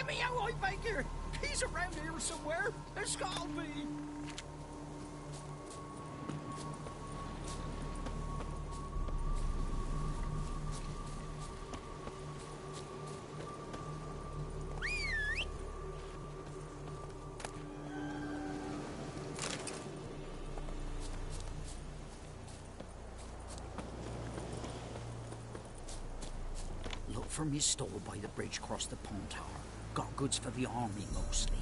Let me out, I beg you! He's around here somewhere! There's gotta be! Look for me stall by the bridge across the pond tower. Got goods for the army mostly.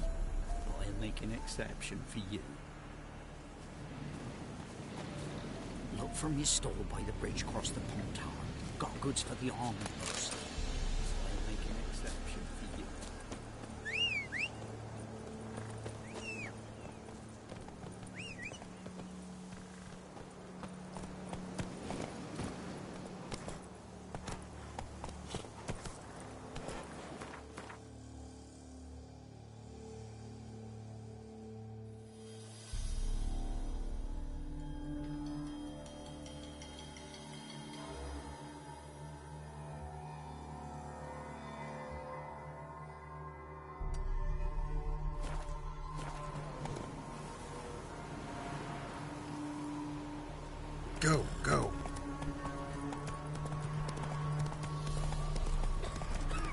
But I'll make an exception for you. Look for me stall by the bridge across the pond tower. Got goods for the army mostly. I'll make an exception for you. Go, go.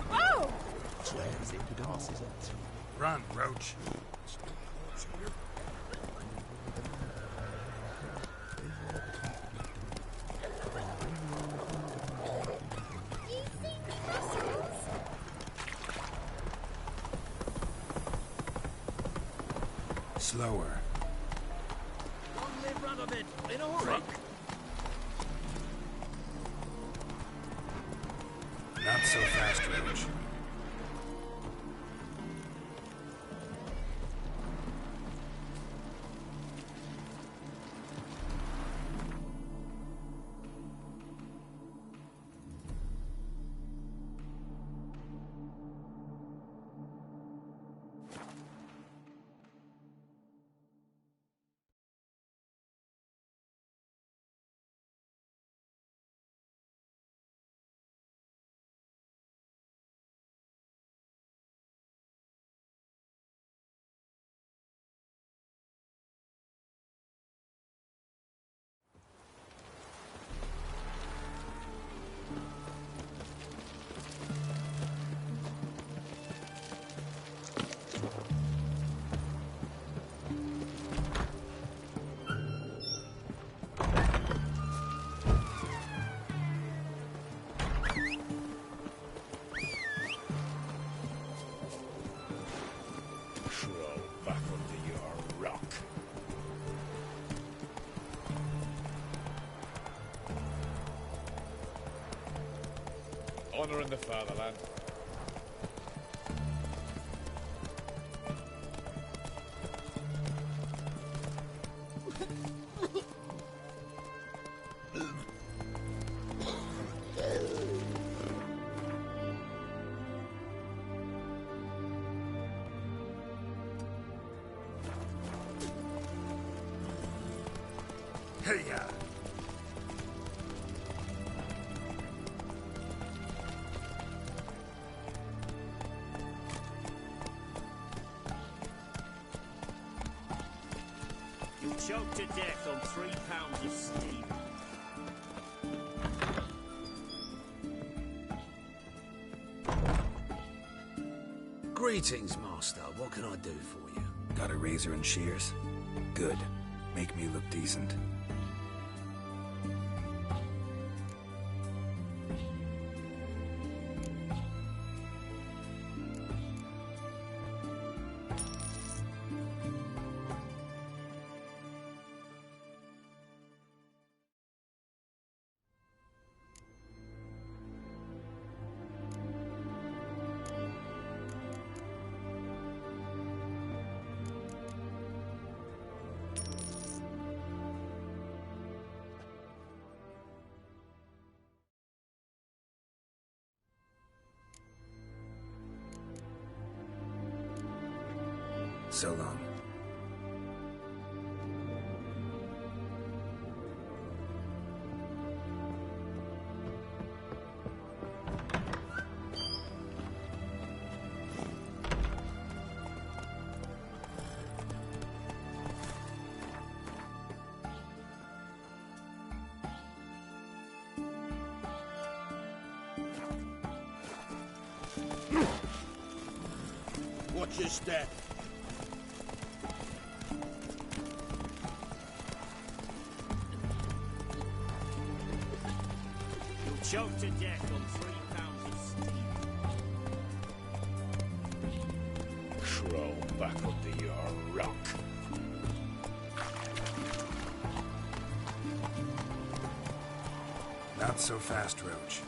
Oh! Run, Roach. Slower. Long live Radovid! In a hurry! Not so fast, Roach. Honor in the fatherland. Hey, ya. Choked to death on 3 pounds of steam. Greetings, Master. What can I do for you? Got a razor and shears? Good. Make me look decent. So long. Watch your step. You'll choke to death on 3 pounds of steam. Crawl back under your rock. Not so fast, Roach.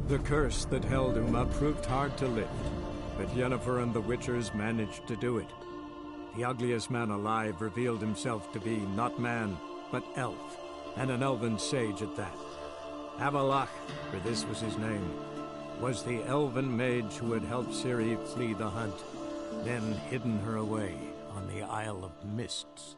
The curse that held Uma proved hard to lift, but Yennefer and the Witchers managed to do it. The ugliest man alive revealed himself to be not man, but elf, and an elven sage at that. Avalach, for this was his name, was the elven mage who had helped Ciri flee the hunt, then hidden her away on the Isle of Mists.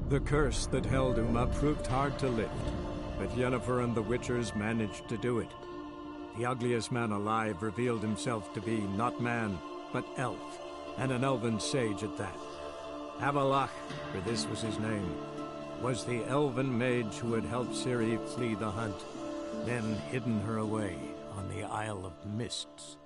The curse that held Uma proved hard to lift, but Yennefer and the Witchers managed to do it. The ugliest man alive revealed himself to be not man, but elf, and an elven sage at that. Avalach, for this was his name, was the elven mage who had helped Ciri flee the hunt, then hidden her away on the Isle of Mists.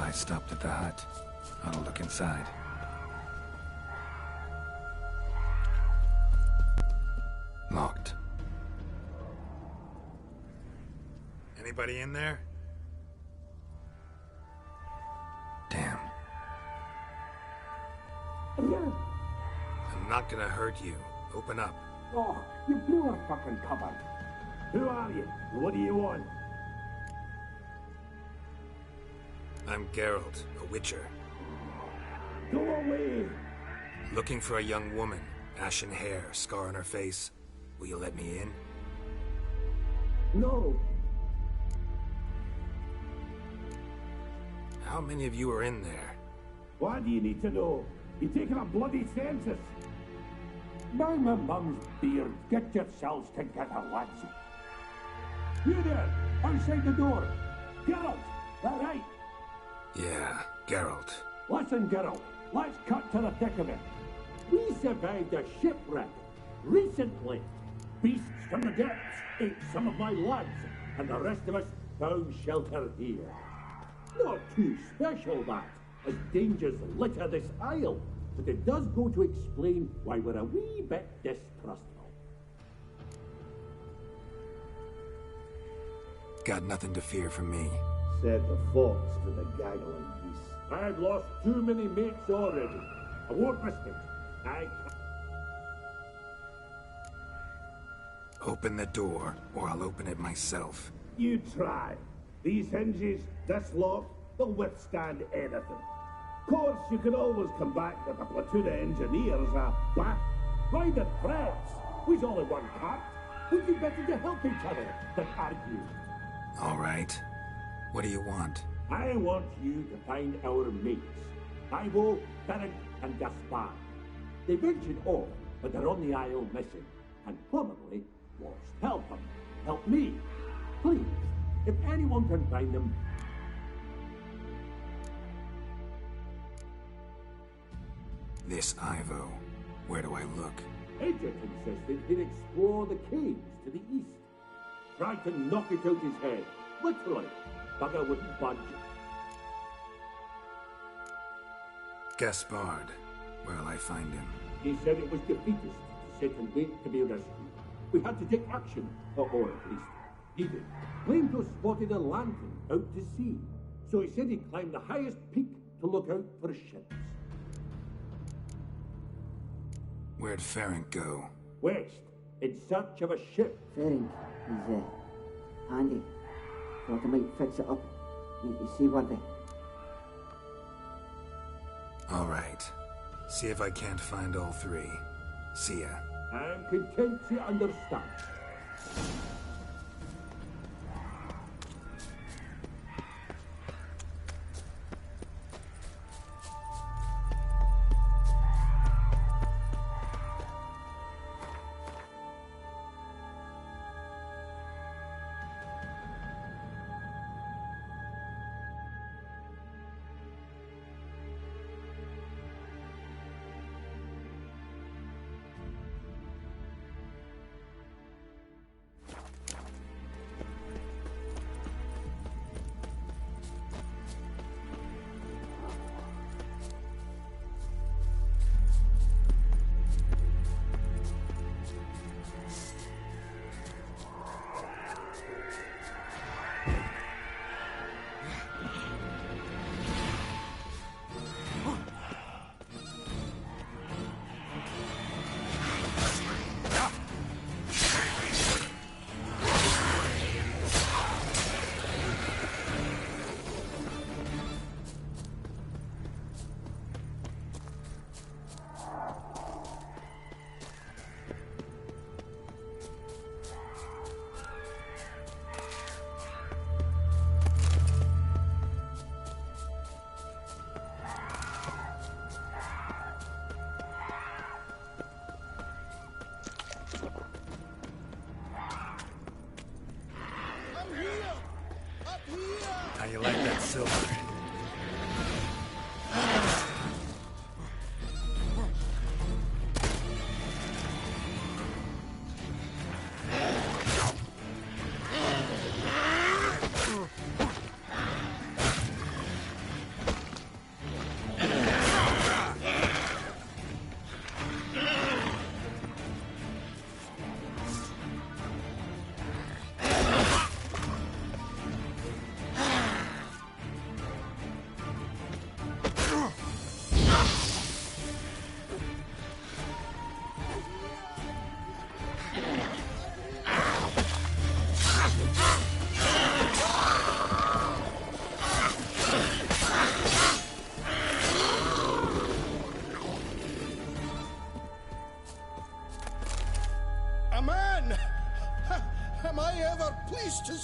I stopped at the hut. I'll look inside. Locked. Anybody in there? Damn. I'm not gonna hurt you. Open up. Oh, you blew our fucking cover. Who are you? What do you want? I'm Geralt, a witcher. Go away! Looking for a young woman. Ashen hair, scar on her face. Will you let me in? No. How many of you are in there? Why do you need to know? You're taking a bloody census. By my mum's beard, get yourselves together, lads. You there, outside the door. Geralt, that right? Yeah, Geralt. Listen, Geralt, let's cut to the thick of it. We survived a shipwreck recently. Beasts from the depths ate some of my lads, and the rest of us found shelter here. Not too special, that, as dangers litter this isle, but it does go to explain why we're a wee bit distrustful. Got nothing to fear from me. Said the fox to the gaggling geese. I've lost too many mates already. I won't risk it. Open the door, or I'll open it myself. You try. These hinges, this lock, they'll withstand anything. Of course, you can always come back with a platoon of engineers, find the threats. We's only one part. We'd be better to help each other than argue. All right. What do you want? I want you to find our mates. Ivo, Beric, and Gaspard. They ventured off, but they're on the isle missing, and probably lost. Help them. Help me. Please, if anyone can find them. This Ivo. Where do I look? Agent insisted he'd explore the caves to the east. Tried to knock it out his head. Literally. Bugger wouldn't budge. Gaspard. Where'll I find him? He said it was defeatist to sit and wait to be rescued. We had to take action, or at least he did. Claimed to have spotted a lantern out to sea. So he said he'd climb the highest peak to look out for ships. Where'd Ferenc go? West, in search of a ship. Ferenc is handy. Thought I might fix it up. Need to see what they... All right. See if I can't find all three. See ya. I'm content to understand. How you like that silver?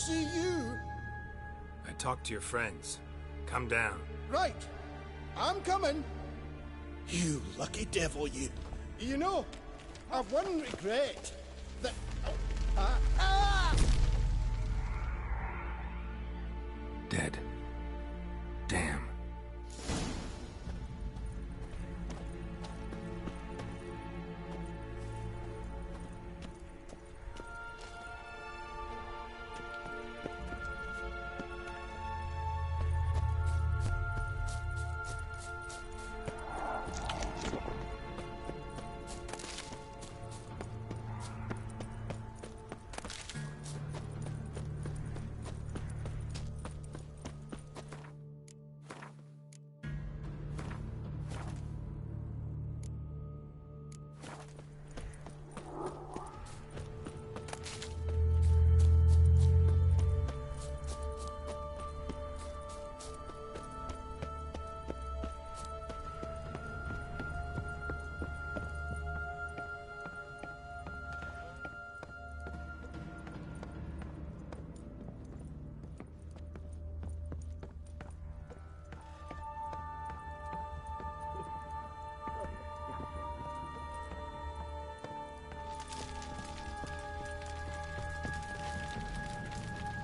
see you. I talked to your friends. Come down. Right. I'm coming. You lucky devil, you. You know, I've one regret. That... Dead. Damn.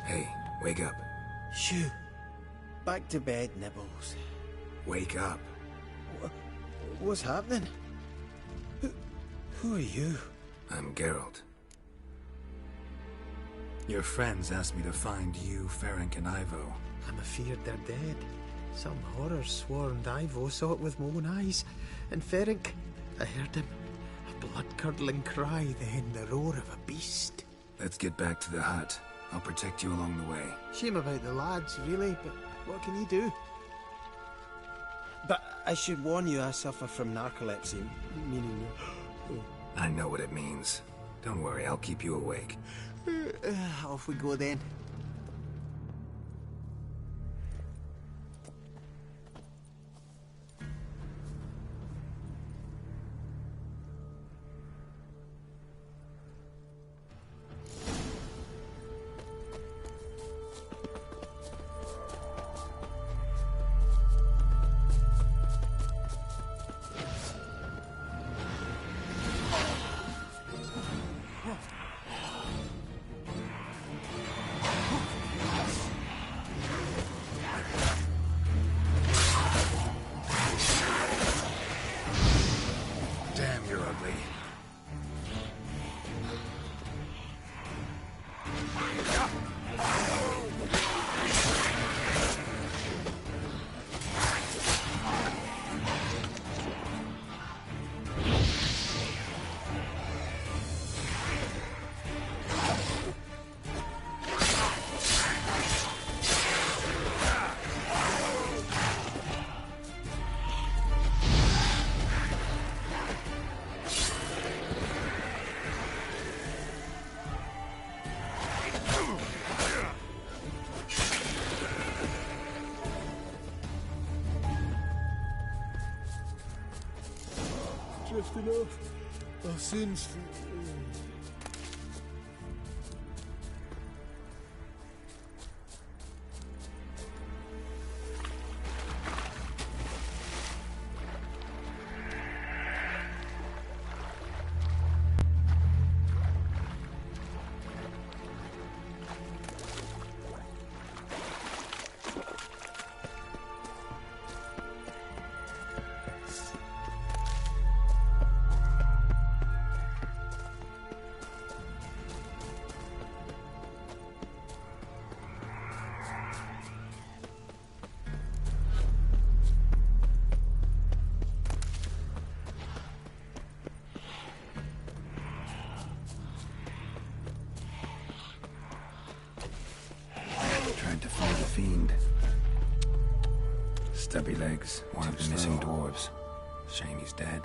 Hey, wake up. Shoo. Back to bed, Nibbles. Wake up. What's happening? Who are you? I'm Geralt. Your friends asked me to find you, Ferenc, and Ivo. I'm afeard they're dead. Some horror sworn Ivo saw it with my own eyes. And Ferenc, I heard him. A blood-curdling cry, then the roar of a beast. Let's get back to the hut. I'll protect you along the way. Shame about the lads, really, but what can you do? But I should warn you, I suffer from narcolepsy, meaning... I know what it means. Don't worry, I'll keep you awake. Off we go then. Damn, you're ugly. Drifting off. Our sins. Tried to find the fiend. Stubby legs, one of the missing dwarves. Shame he's dead.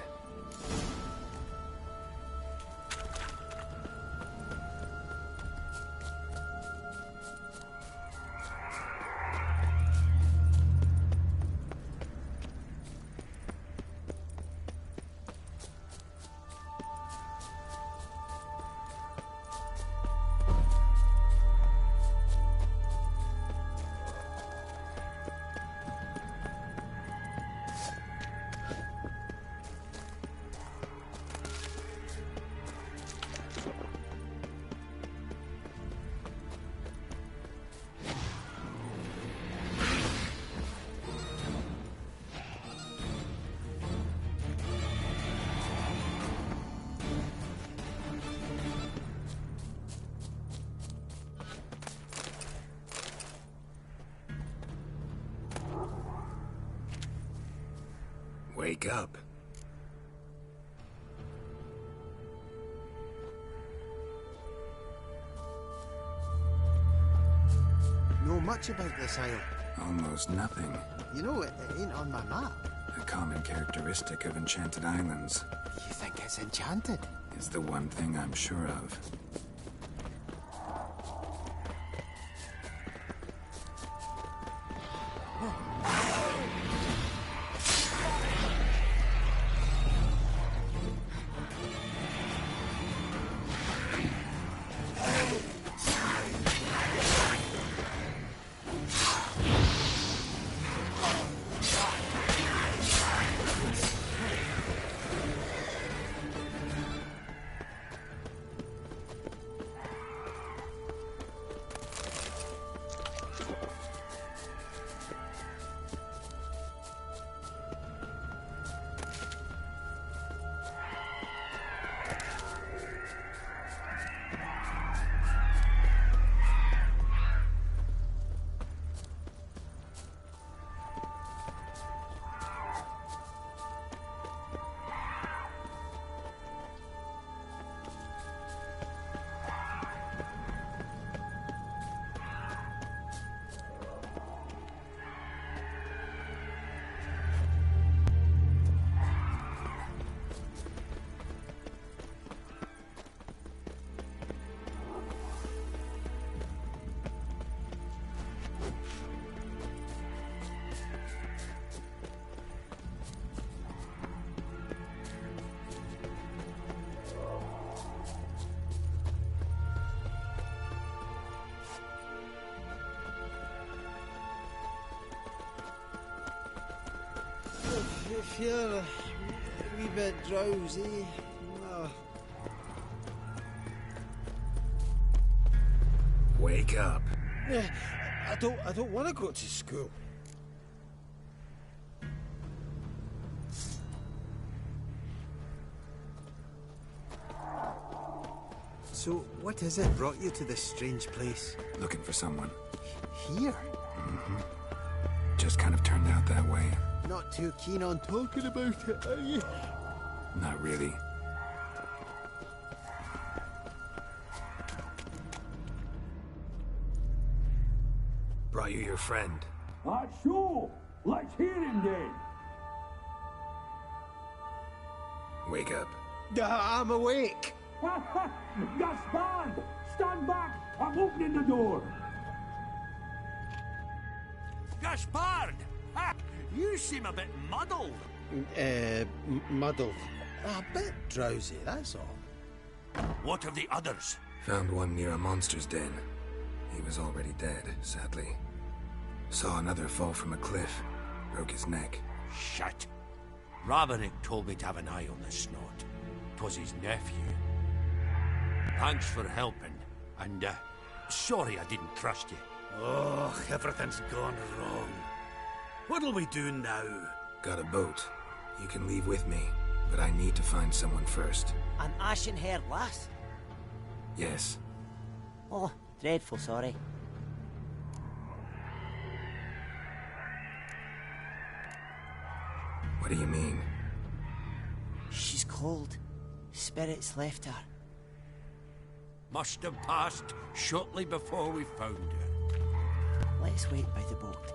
Wake up. Know much about this isle? Almost nothing. You know, it ain't on my map. A common characteristic of enchanted islands. You think it's enchanted? Is the one thing I'm sure of. I feel a wee bit drowsy. Oh. Wake up. I don't want to go to school. So, what is it brought you to this strange place? Looking for someone. Here? Just kind of turned out that way. Not too keen on talking about it, are you? Not really. Brought you your friend. Sure. Let's hear him then. Wake up. I'm awake. Gaspard! Stand back! I'm opening the door. Gaspard! Ha! You seem a bit muddled. Muddled. A bit drowsy, that's all. What of the others? Found one near a monster's den. He was already dead, sadly. Saw another fall from a cliff. Broke his neck. Shit. Raverick told me to have an eye on the snot. 'Twas his nephew. Thanks for helping. And, sorry I didn't trust you. Oh, everything's gone wrong. What'll we do now? Got a boat. You can leave with me, but I need to find someone first. An ashen-haired lass? Yes. Oh, dreadful sorry. What do you mean? She's cold. Spirits left her. Must have passed shortly before we found her. Let's wait by the boat.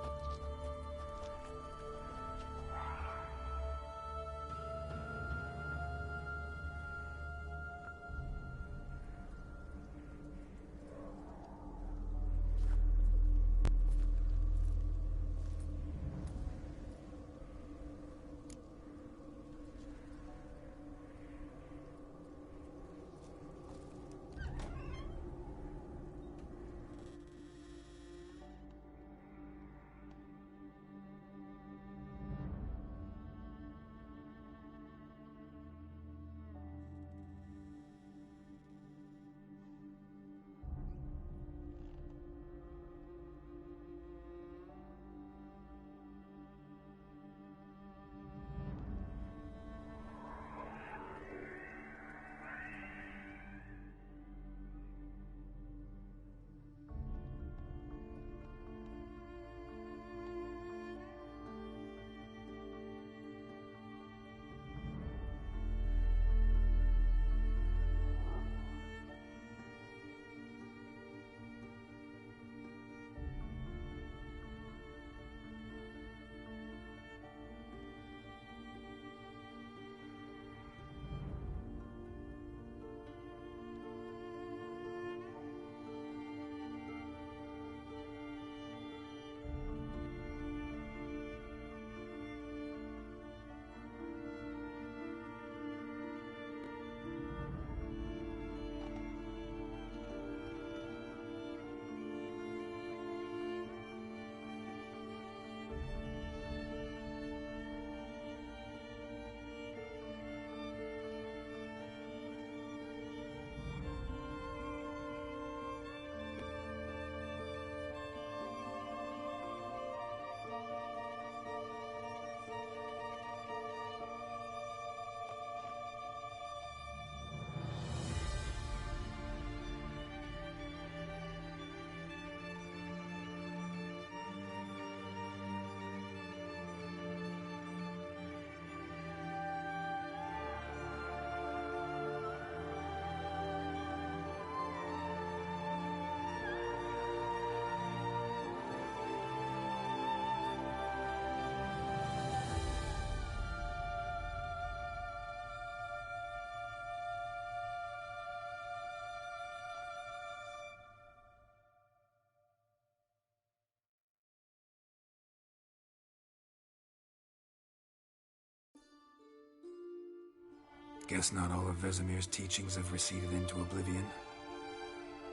Guess not all of Vesemir's teachings have receded into oblivion.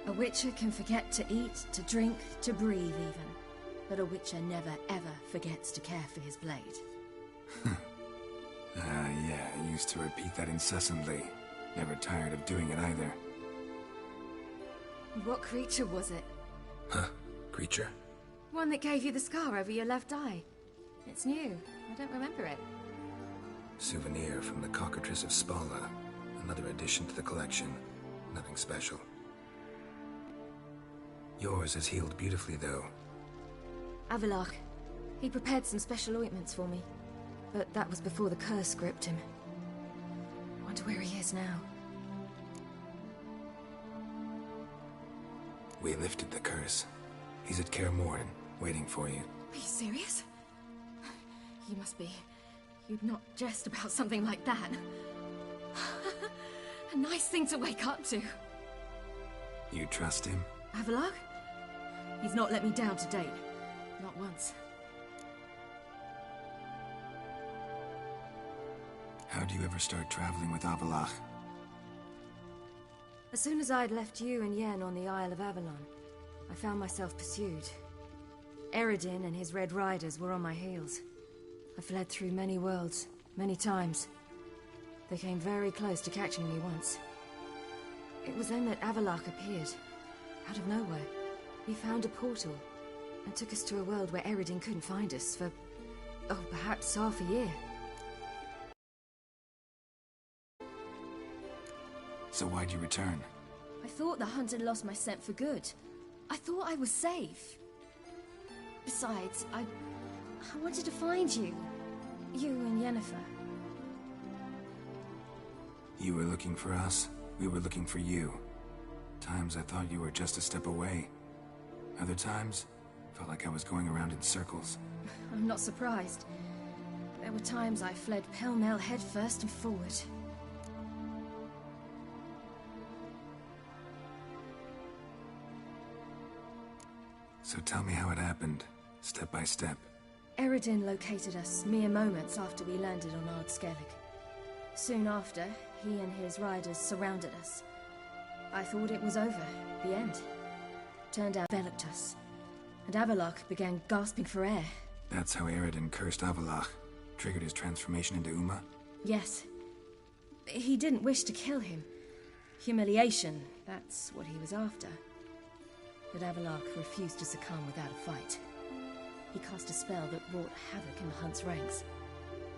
A witcher can forget to eat, to drink, to breathe even. But a witcher never ever forgets to care for his blade. Yeah, I used to repeat that incessantly. Never tired of doing it either. What creature was it? Huh? Creature? One that gave you the scar over your left eye. It's new. I don't remember it. Souvenir from the Cockatrice of Spala. Another addition to the collection. Nothing special. Yours has healed beautifully, though. Avalach. He prepared some special ointments for me. But that was before the curse gripped him. Wonder where he is now. We lifted the curse. He's at Kaer Morhen, waiting for you. Are you serious? You must be. You'd not jest about something like that. A nice thing to wake up to. You trust him? Avalach? He's not let me down to date. Not once. How do you ever start traveling with Avalach? As soon as I'd left you and Yen on the Isle of Avalon, I found myself pursued. Eredin and his Red Riders were on my heels. I fled through many worlds, many times. They came very close to catching me once. It was then that Avalach appeared, out of nowhere. He found a portal, and took us to a world where Eredin couldn't find us for, oh, perhaps half a year. So why'd you return? I thought the hunt had lost my scent for good. I thought I was safe. Besides, I wanted to find you. You and Yennefer. You were looking for us, we were looking for you. Times I thought you were just a step away. Other times, felt like I was going around in circles. I'm not surprised. There were times I fled pell-mell headfirst and forward. So tell me how it happened, step by step. Eredin located us mere moments after we landed on Ard Skellige. Soon after, he and his riders surrounded us. I thought it was over, the end. Turned out enveloped us, and Avalach began gasping for air. That's how Eredin cursed Avalach, triggered his transformation into Uma? Yes. He didn't wish to kill him. Humiliation, that's what he was after. But Avalach refused to succumb without a fight. He cast a spell that wrought havoc in the hunt's ranks.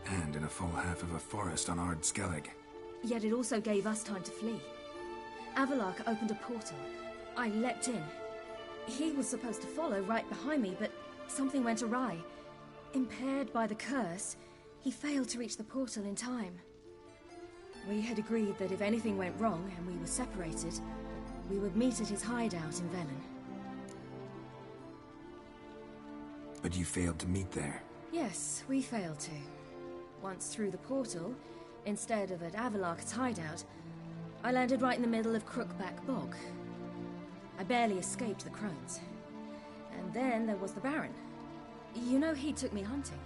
And in a full half of a forest on Ard Skellige. Yet it also gave us time to flee. Avalach opened a portal. I leapt in. He was supposed to follow right behind me, but something went awry. Impaired by the curse, he failed to reach the portal in time. We had agreed that if anything went wrong and we were separated, we would meet at his hideout in Velen. But you failed to meet there. Yes, we failed to. Once through the portal, instead of at Avalach's hideout, I landed right in the middle of Crookback Bog. I barely escaped the crones. And then there was the Baron. You know, he took me hunting.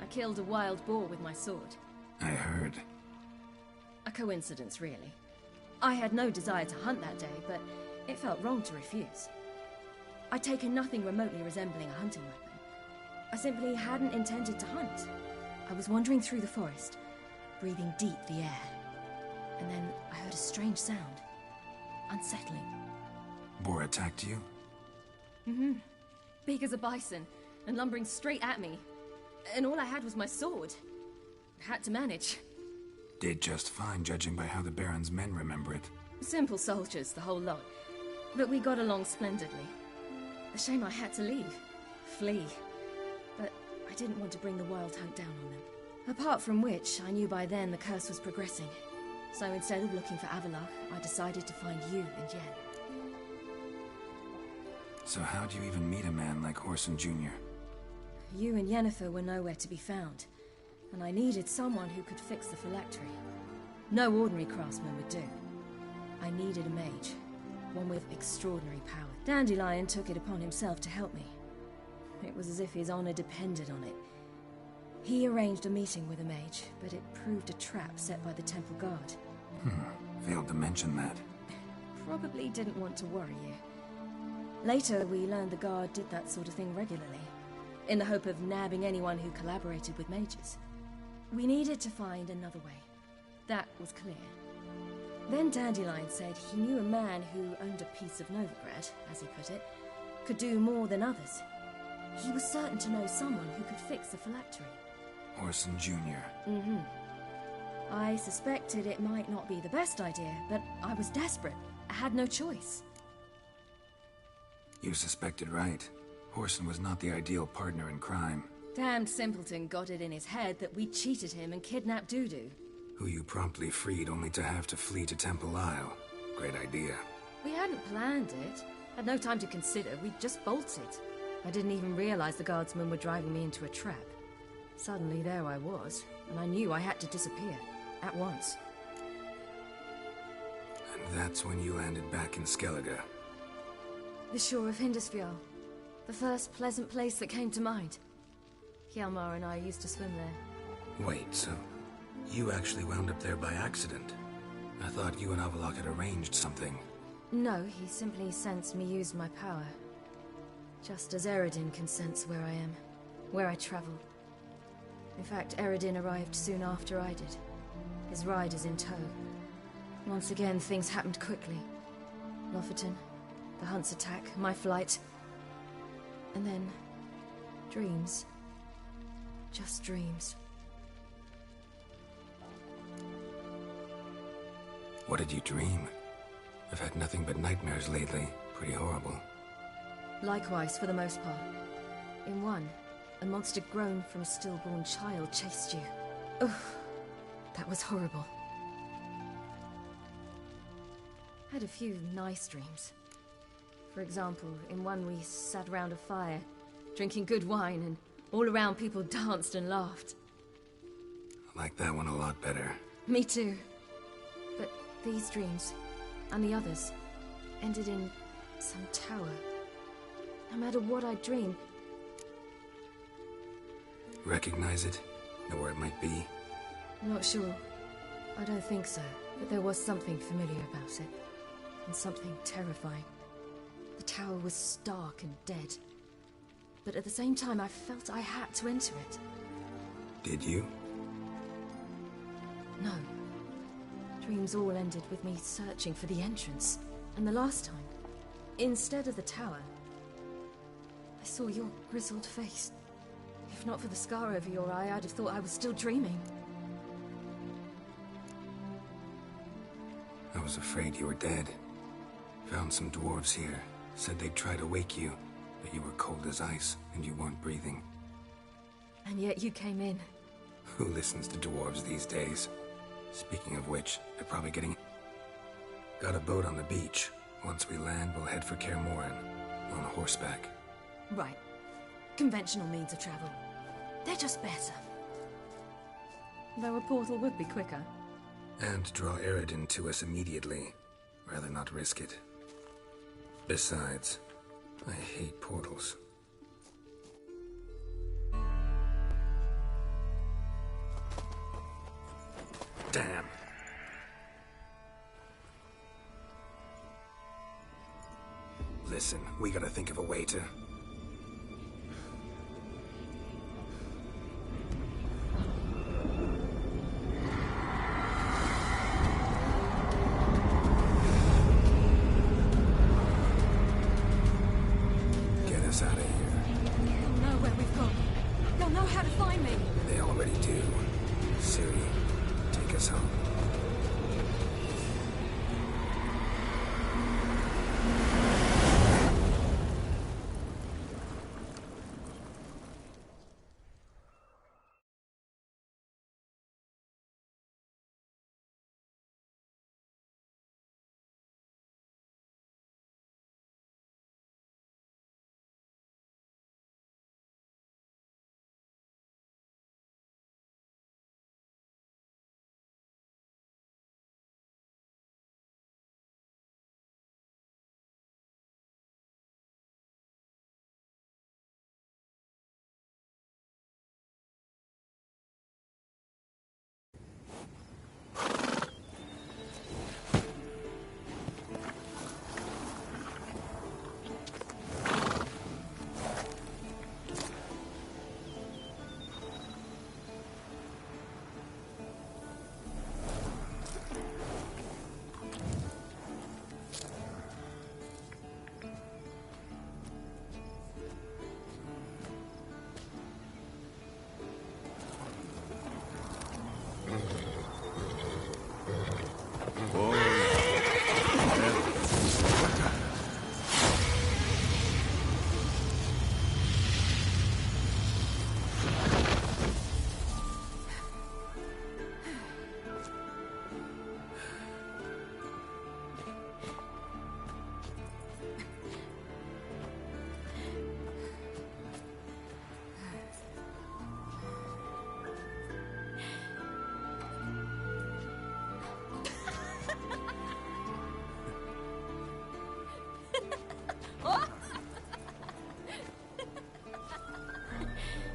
I killed a wild boar with my sword. I heard. A coincidence, really. I had no desire to hunt that day, but it felt wrong to refuse. I'd taken nothing remotely resembling a hunting weapon. I simply hadn't intended to hunt. I was wandering through the forest, breathing deep the air. And then I heard a strange sound. Unsettling. Boar attacked you? Mm-hmm. Big as a bison, and lumbering straight at me. And all I had was my sword. Had to manage. Did just fine, judging by how the Baron's men remember it. Simple soldiers, the whole lot. But we got along splendidly. A shame I had to leave. Flee. But I didn't want to bring the wild hunt down on them. Apart from which, I knew by then the curse was progressing. So instead of looking for Avalach, I decided to find you and Yen. So how'd you even meet a man like Horson Jr.? You and Yennefer were nowhere to be found, and I needed someone who could fix the phylactery. No ordinary craftsman would do. I needed a mage, one with extraordinary power. Dandelion took it upon himself to help me. It was as if his honor depended on it. He arranged a meeting with a mage, but it proved a trap set by the temple guard. Failed to mention that. Probably didn't want to worry you. Later, we learned the guard did that sort of thing regularly, in the hope of nabbing anyone who collaborated with mages. We needed to find another way. That was clear. Then Dandelion said he knew a man who owned a piece of Novigrad, as he put it, could do more than others. He was certain to know someone who could fix the phylactery. Orson Jr. Mm-hmm. I suspected it might not be the best idea, but I was desperate. I had no choice. You suspected right. Orson was not the ideal partner in crime. Damned simpleton got it in his head that we cheated him and kidnapped Dudu. Who you promptly freed only to have to flee to Temple Isle. Great idea. We hadn't planned it. Had no time to consider. We just bolted. I didn't even realize the guardsmen were driving me into a trap. Suddenly there I was, and I knew I had to disappear. At once. And that's when you landed back in Skellige. The shore of Hindisfjall. The first pleasant place that came to mind. Hjalmar and I used to swim there. Wait, so you actually wound up there by accident? I thought you and Avalok had arranged something. No, he simply sensed me use my power. Just as Eredin can sense where I am, where I travel. In fact, Eredin arrived soon after I did. His riders in tow. Once again, things happened quickly. Lofoten, the Hunt's attack, my flight. And then... dreams. Just dreams. What did you dream? I've had nothing but nightmares lately. Pretty horrible. Likewise, for the most part. In one, a monster grown from a stillborn child chased you. Ugh, that was horrible. Had a few nice dreams. For example, in one we sat around a fire, drinking good wine, and all around people danced and laughed. I like that one a lot better. Me too. But these dreams, and the others, ended in some tower. No matter what I dream... Recognize it? Know where it might be? Not sure. I don't think so. But there was something familiar about it. And something terrifying. The tower was stark and dead. But at the same time, I felt I had to enter it. Did you? No. Dreams all ended with me searching for the entrance. And the last time, instead of the tower, I saw your grizzled face. If not for the scar over your eye, I'd have thought I was still dreaming. I was afraid you were dead. Found some dwarves here. Said they'd try to wake you, but you were cold as ice, and you weren't breathing. And yet you came in. Who listens to dwarves these days? Speaking of which, they're probably getting... Got a boat on the beach. Once we land, we'll head for Kaer Morhen, on horseback. Right. Conventional means of travel. They're just better. Though a portal would be quicker. And draw Eredin to us immediately. Rather not risk it. Besides, I hate portals. Damn. Listen, we gotta think of a way to... Get us out of here. They'll know where we've gone. They'll know how to find me. They already do. Siri, take us home.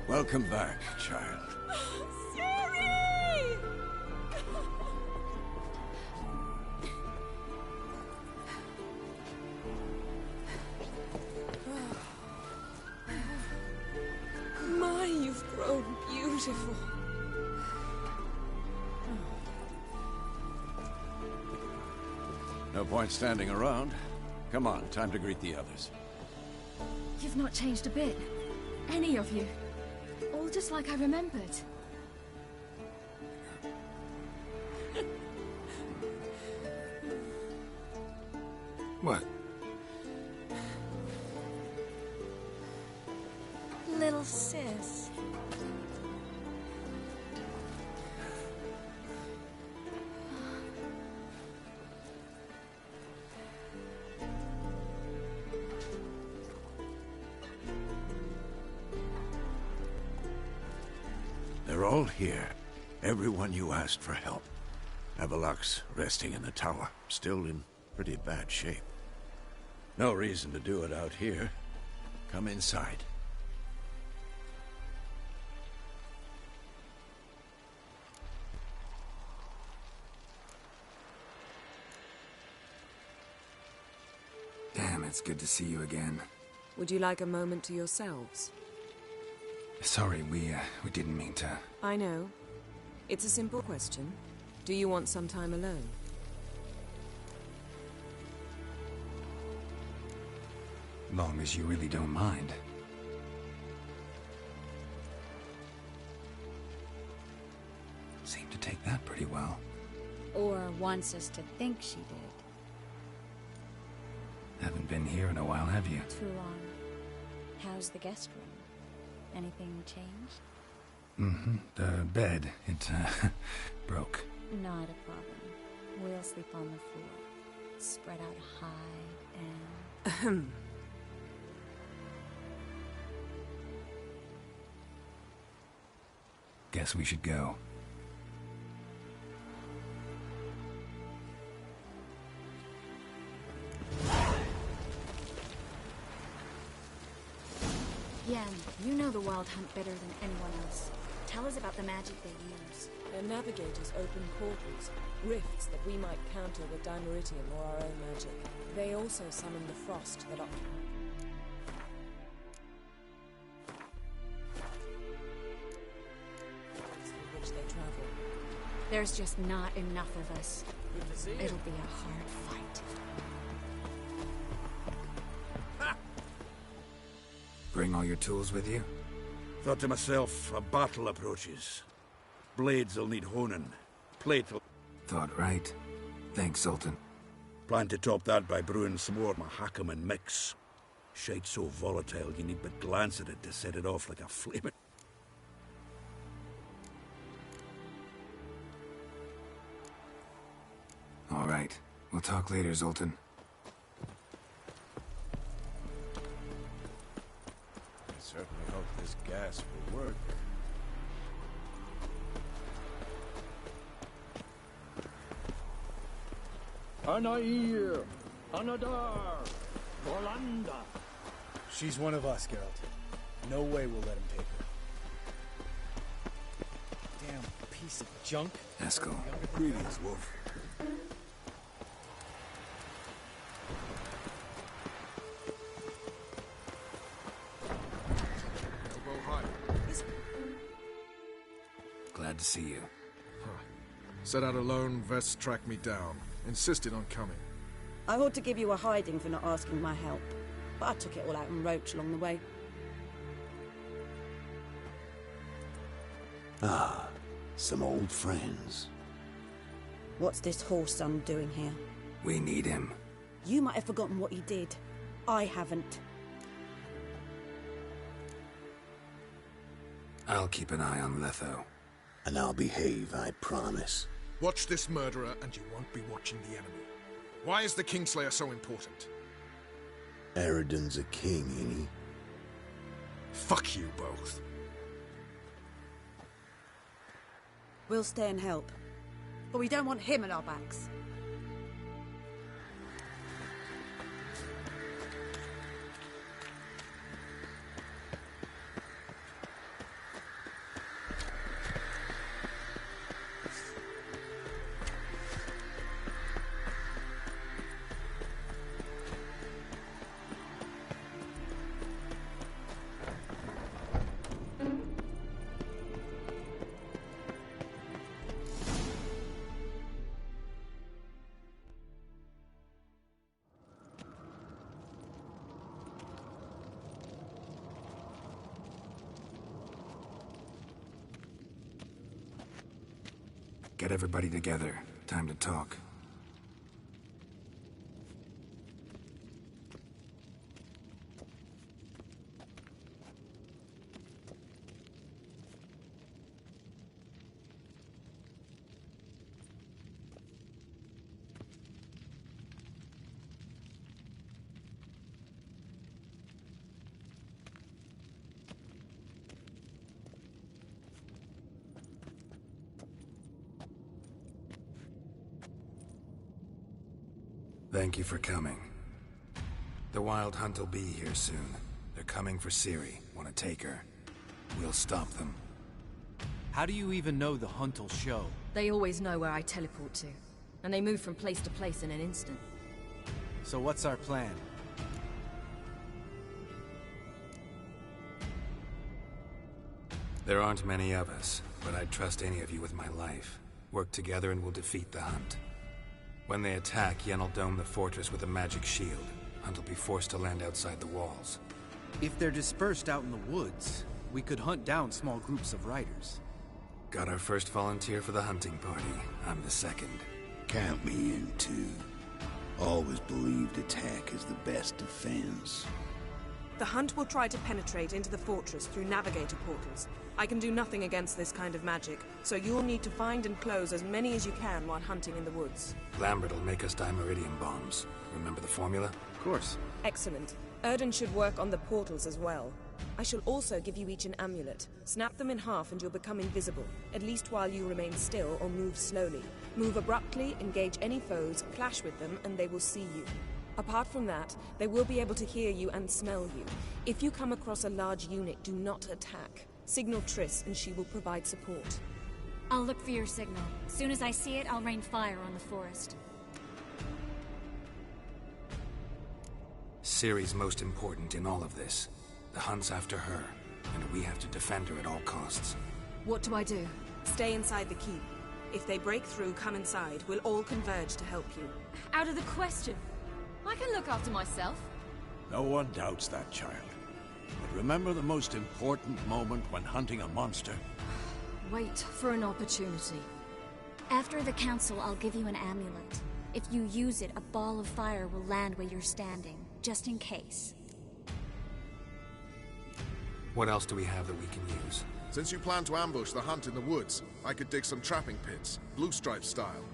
Welcome back, child. Siri! My, you've grown beautiful. No point standing around. Come on, time to greet the others. You've not changed a bit. Any of you. All just like I remembered. What? Little sis. They're all here. Everyone you asked for help. Avalok's resting in the tower, still in pretty bad shape. No reason to do it out here. Come inside. Damn, it's good to see you again. Would you like a moment to yourselves? Sorry, we didn't mean to... I know. It's a simple question. Do you want some time alone? Long as you really don't mind. Seemed to take that pretty well. Or wants us to think she did. Haven't been here in a while, have you? Too long. How's the guest room? Anything changed? Mm-hmm. The bed, it, broke. Not a problem. We'll sleep on the floor. Spread out high and... Guess we should go. Yen, you know the Wild Hunt better than anyone else. Tell us about the magic they use. Their navigators open portals, rifts that we might counter with Dimeritium or our own magic. They also summon the frost that through which they travel. There's just not enough of us. It'll be a hard fight. Bring all your tools with you? Thought to myself, a battle approaches. Blades will need honing. Plate'll... Thought right. Thanks, Sultan. Plan to top that by brewing some more Mahakam and mix. Shite so volatile you need but glance at it to set it off like a flaming... All right. We'll talk later, Zoltan. I certainly hope this gas will work. Anair! Anadar! Orlanda! She's one of us, Geralt. No way we'll let him take her. Damn piece of junk. Eskel. Greetings, Wolf. Glad to see you. Set out alone, Vest tracked me down. Insisted on coming. I ought to give you a hiding for not asking my help, but I took it all out in Roach along the way. Ah, some old friends. What's this horse son doing here? We need him. You might have forgotten what he did. I haven't. I'll keep an eye on Letho. And I'll behave, I promise. Watch this murderer and you won't be watching the enemy. Why is the Kingslayer so important? Eridan's a king, ain't he? Fuck you both. We'll stay and help. But we don't want him at our backs. Get everybody together. Time to talk. Thank you for coming. The Wild Hunt will be here soon. They're coming for Ciri. Want to take her? We'll stop them. How do you even know the Hunt will show? They always know where I teleport to. And they move from place to place in an instant. So what's our plan? There aren't many of us, but I'd trust any of you with my life. Work together and we'll defeat the Hunt. When they attack, Yen'll dome the fortress with a magic shield. Hunt will be forced to land outside the walls. If they're dispersed out in the woods, we could hunt down small groups of riders. Got our first volunteer for the hunting party. I'm the second. Count me in, too. Always believed attack is the best defense. The Hunt will try to penetrate into the fortress through navigator portals. I can do nothing against this kind of magic, so you'll need to find and close as many as you can while hunting in the woods. Lambert will make us dimeridium bombs. Remember the formula? Of course. Excellent. Erden should work on the portals as well. I shall also give you each an amulet. Snap them in half and you'll become invisible, at least while you remain still or move slowly. Move abruptly, engage any foes, clash with them, and they will see you. Apart from that, they will be able to hear you and smell you. If you come across a large unit, do not attack. Signal Triss and she will provide support. I'll look for your signal. As soon as I see it, I'll rain fire on the forest. Ciri's most important in all of this. The Hunt's after her, and we have to defend her at all costs. What do I do? Stay inside the keep. If they break through, come inside. We'll all converge to help you. Out of the question. I can look after myself. No one doubts that, child. But remember the most important moment when hunting a monster? Wait for an opportunity. After the council, I'll give you an amulet. If you use it, a ball of fire will land where you're standing, just in case. What else do we have that we can use? Since you plan to ambush the Hunt in the woods, I could dig some trapping pits, blue stripe style.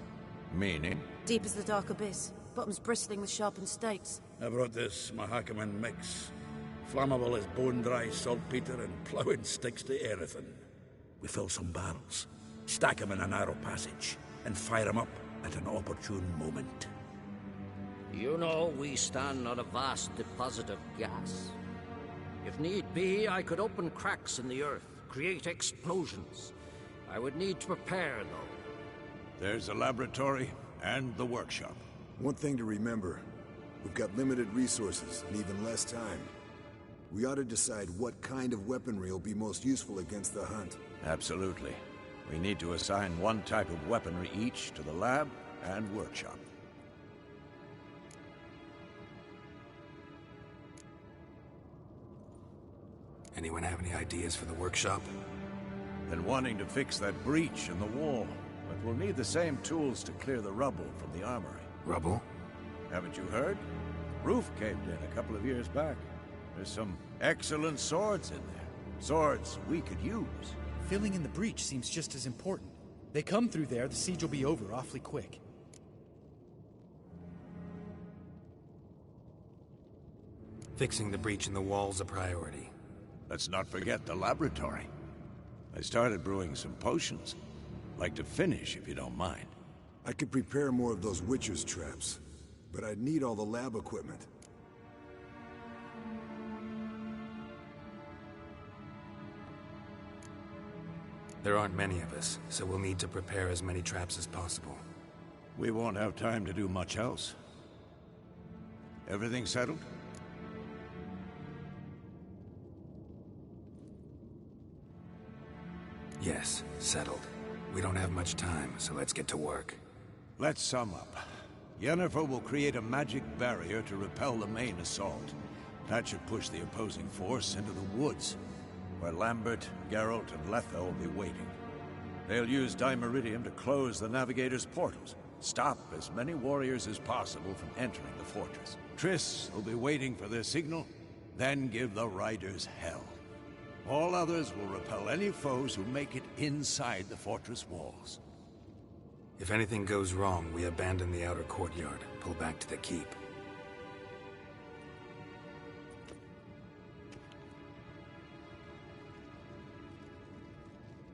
Meaning? Deep as the dark abyss. Bottoms bristling with sharpened stakes. I brought this Mahakaman mix. Flammable as bone-dry saltpeter and ploughing sticks to everything. We fill some barrels, stack them in a narrow passage, and fire them up at an opportune moment. You know, we stand on a vast deposit of gas. If need be, I could open cracks in the earth, create explosions. I would need to prepare, though. There's the laboratory and the workshop. One thing to remember, we've got limited resources and even less time. We ought to decide what kind of weaponry will be most useful against the Hunt. Absolutely. We need to assign one type of weaponry each to the lab and workshop. Anyone have any ideas for the workshop? Been wanting to fix that breach in the wall, but we'll need the same tools to clear the rubble from the armory. Rubble? Haven't you heard? Roof caved in a couple of years back. There's some excellent swords in there. Swords we could use. Filling in the breach seems just as important. They come through there, the siege will be over awfully quick. Fixing the breach in the wall's a priority. Let's not forget the laboratory. I started brewing some potions. Like to finish, if you don't mind. I could prepare more of those Witcher's traps, but I'd need all the lab equipment. There aren't many of us, so we'll need to prepare as many traps as possible. We won't have time to do much else. Everything settled? Yes, settled. We don't have much time, so let's get to work. Let's sum up. Yennefer will create a magic barrier to repel the main assault. That should push the opposing force into the woods, where Lambert, Geralt, and Letha will be waiting. They'll use Dimeridium to close the Navigator's portals. Stop as many warriors as possible from entering the fortress. Triss will be waiting for their signal, then give the riders hell. All others will repel any foes who make it inside the fortress walls. If anything goes wrong, we abandon the outer courtyard, pull back to the keep.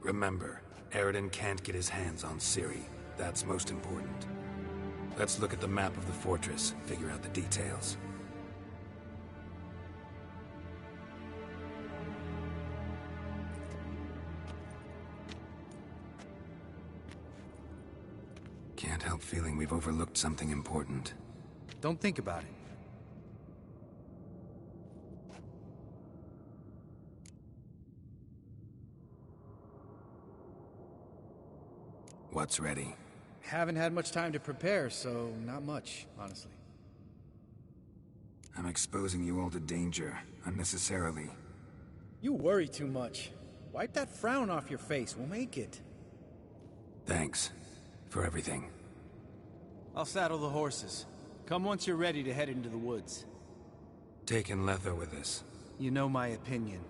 Remember, Eridan can't get his hands on Ciri. That's most important. Let's look at the map of the fortress, figure out the details. Can't help feeling we've overlooked something important. Don't think about it. What's ready? Haven't had much time to prepare, so not much, honestly. I'm exposing you all to danger, unnecessarily. You worry too much. Wipe that frown off your face, we'll make it. Thanks. For everything. I'll saddle the horses. Come once you're ready to head into the woods. Taking Letho with us. You know my opinion.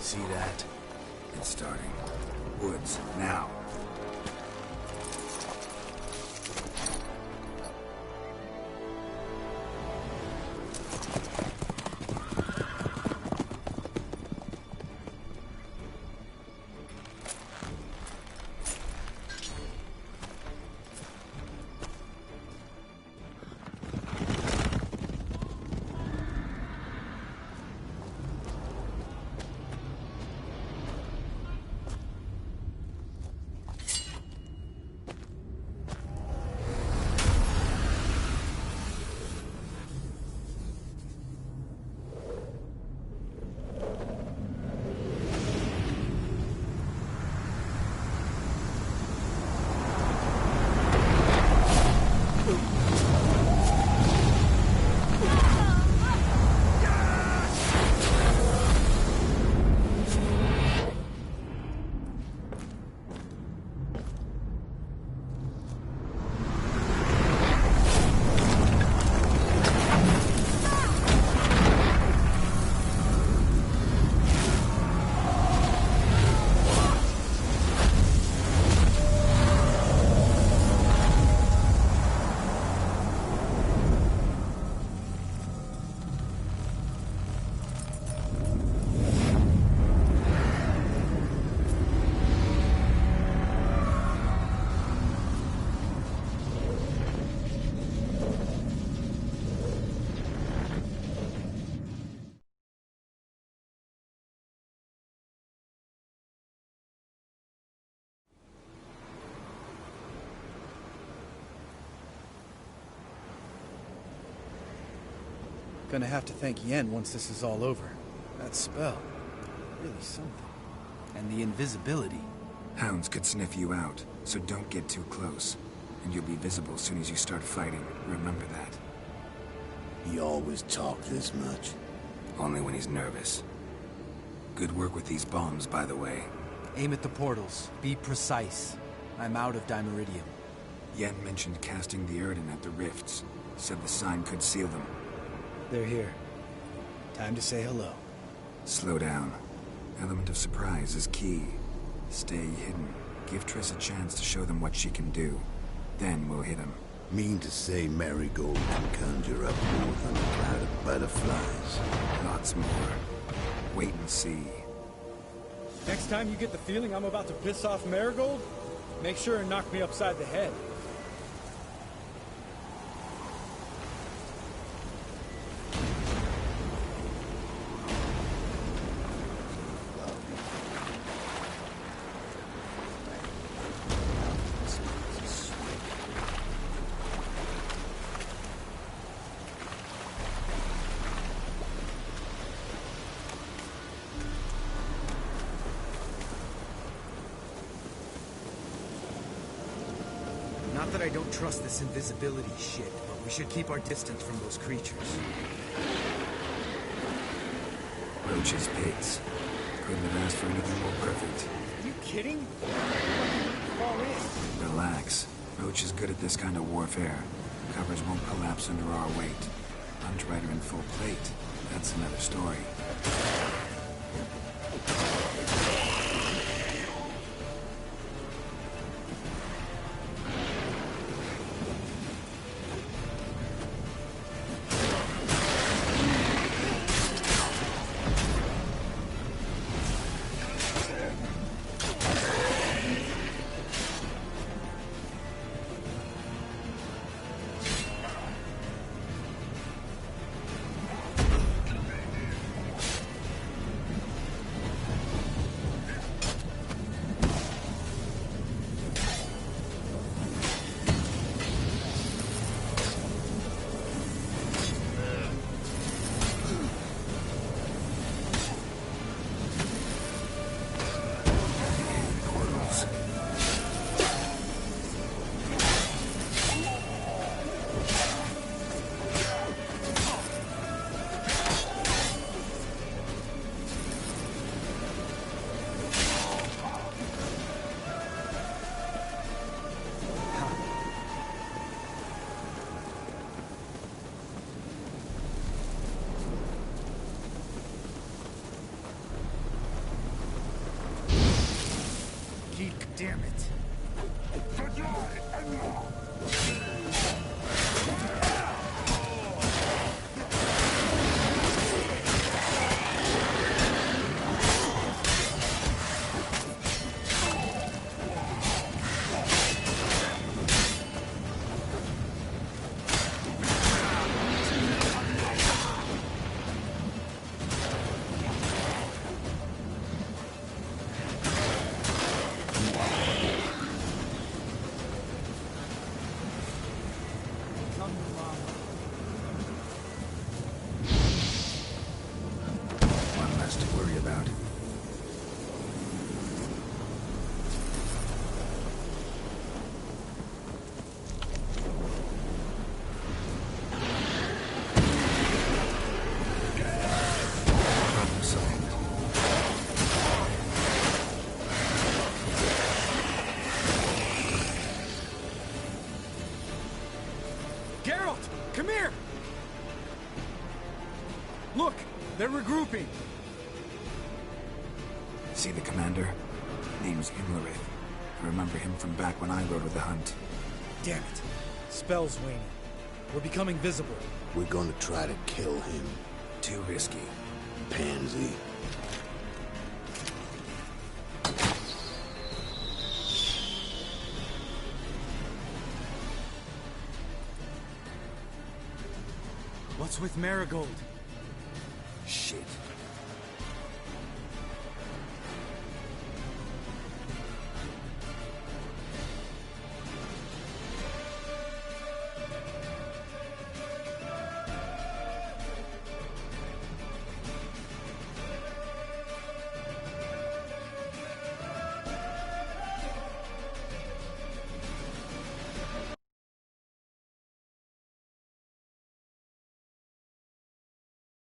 See that? It's starting. Woods, now. Gonna have to thank Yen once this is all over. That spell, really something. And the invisibility. Hounds could sniff you out, so don't get too close. And you'll be visible as soon as you start fighting. Remember that. He always talked this much. Only when he's nervous. Good work with these bombs, by the way. Aim at the portals. Be precise. I'm out of Dimeridium. Yen mentioned casting the Erden at the rifts. Said the sign could seal them. They're here. Time to say hello. Slow down. Element of surprise is key. Stay hidden. Give Triss a chance to show them what she can do. Then we'll hit him. Mean to say Marigold can conjure up more than a cloud of butterflies? Lots more. Wait and see. Next time you get the feeling I'm about to piss off Marigold, make sure and knock me upside the head. Not that I don't trust this invisibility shit, but we should keep our distance from those creatures. Roach's pigs. Couldn't have asked for anything more perfect. Are you kidding? Fall in. Relax. Roach is good at this kind of warfare. Covers won't collapse under our weight. Huntrider in full plate. That's another story. Damn it. One less to worry about. Problem solved. Geralt, come here! Look, they're regrouping. See the commander? Name's Imlerith. I remember him from back when I rode with the Hunt. Damn it. Spell's waning. We're becoming visible. We're gonna try to kill him. Too risky. Pansy. What's with Marigold?